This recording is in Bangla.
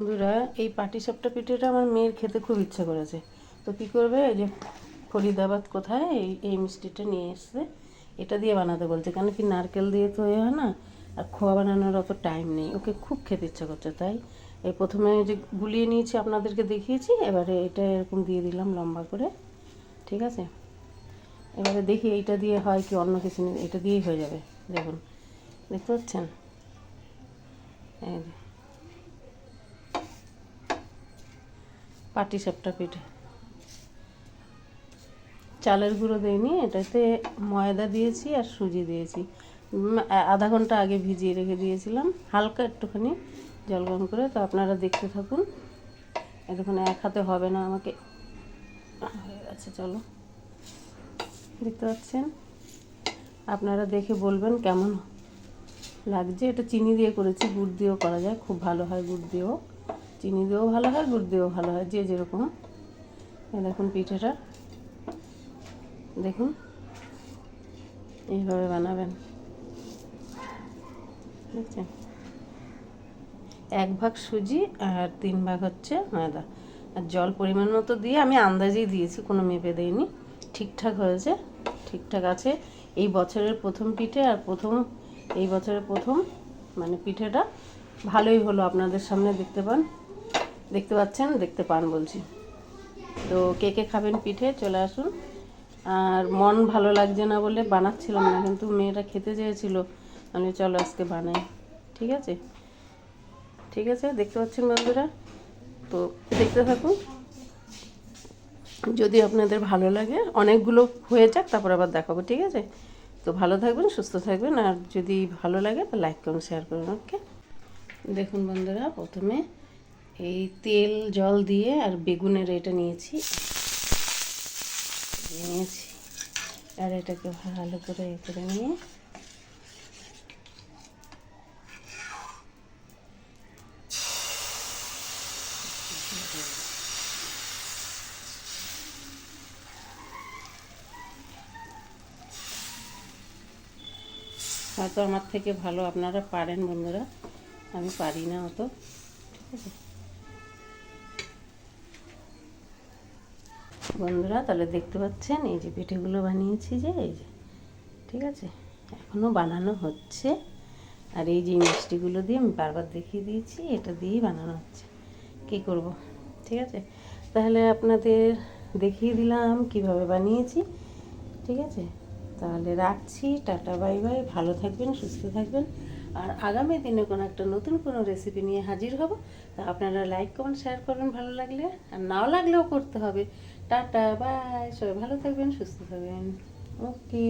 বন্ধুরা, এই পাটিসাপটা পিঠেটা আমার মেয়ের খেতে খুব ইচ্ছা করেছে। তো কী করবে, এই যে ফরিদাবাদ কোথায় এই মিষ্টিটা নিয়ে এসছে, এটা দিয়ে বানাতে বলছে। কেন কি, নারকেল দিয়ে তো হয় না, আর খোয়া বানানোর অত টাইম নেই। ওকে খুব খেতে ইচ্ছা করছে, তাই এই প্রথমে যে গুলিয়ে নিয়েছি আপনাদেরকে দেখিয়েছি, এবারে এটা এরকম দিয়ে দিলাম লম্বা করে। ঠিক আছে, এবারে দেখি এইটা দিয়ে হয় কি অন্য কিছু নেই, এটা দিয়েই হয়ে যাবে। দেখুন, দেখতে পাচ্ছেন, এই যে পাটিসাপটা পিঠে। চালের গুঁড়ো দিইনি, এটাতে ময়দা দিয়েছি আর সুজি দিয়েছি। আধা ঘন্টা আগে ভিজিয়ে রেখে দিয়েছিলাম, হালকা একটুখানি জল গরম করে। তো আপনারা দেখতে থাকুন। দেখুন, এক হাতে হবে না, আমাকে হয়ে গেছে। চলো, দেখতে পাচ্ছেন, আপনারা দেখে বলবেন কেমন লাগছে। এটা চিনি দিয়ে করেছি, গুড় দিয়েও করা যায়, খুব ভালো হয়। গুড় দিয়েও, চিনি দিয়েও ভালো হয়, গুড় দিয়েও ভালো হয়, যে যেরকম। দেখুন পিঠেটা, দেখুন এইভাবে বানাবেন। বুঝছেন, 1 ভাগ সুজি আর 3 ভাগ হচ্ছে ময়দা, আর জল পরিমাণ মতো দিয়ে আমি আন্দাজেই দিয়েছি, কোনো মেপে দেইনি। ঠিকঠাক হয়েছে, ঠিকঠাক আছে। এই বছরের প্রথম পিঠে, আর এই বছরের প্রথম মানে পিঠেটা ভালোই হলো। আপনাদের সামনে দেখতে পাচ্ছেন, দেখতে পান বলছি। তো কে কে খাবেন পিঠে, চলে আসুন। আর মন ভালো লাগছে না বলে বানাচ্ছিলাম না, কিন্তু মেয়েটা খেতে চেয়েছিল, আমি চলো আজকে বানাই। ঠিক আছে, ঠিক আছে, দেখতে পাচ্ছেন বন্ধুরা। তো দেখতে থাকুন, যদি আপনাদের ভালো লাগে, অনেকগুলো হয়ে যাক, তারপর আবার দেখাবো। ঠিক আছে, তো ভালো থাকবেন, সুস্থ থাকবেন, আর যদি ভালো লাগে তো লাইক করুন, শেয়ার করুন। ওকে, দেখুন বন্ধুরা, প্রথমে এই তেল জল দিয়ে আর বেগুনের এটা নিয়েছি, আর এটাকে ভালো করে করে নিয়ে হয়তো আমার থেকে ভালো আপনারা পারেন বন্ধুরা, আমি পারি না অত। ঠিক আছে বন্ধুরা, তাহলে দেখতে পাচ্ছেন এই যে পিঠেগুলো বানিয়েছি, যে এই যে, ঠিক আছে, এখনও বানানো হচ্ছে। আর এই যে মিষ্টিগুলো দিয়ে আমি বারবার দেখিয়ে দিয়েছি, এটা দিয়েই বানানো হচ্ছে। কী করব, ঠিক আছে, তাহলে আপনাদের দেখিয়ে দিলাম কিভাবে বানিয়েছি। ঠিক আছে, তাহলে রাখছি, টাটা, বাই বাই, ভালো থাকবেন, সুস্থ থাকবেন। আর আগামী দিনে কোনো একটা নতুন কোনো রেসিপি নিয়ে হাজির হব। তা আপনারা লাইক করুন, শেয়ার করবেন ভালো লাগলে, আর নাও লাগলেও করতে হবে। টাটা, বাই, সবাই ভালো থাকবেন, সুস্থ থাকবেন। ওকে।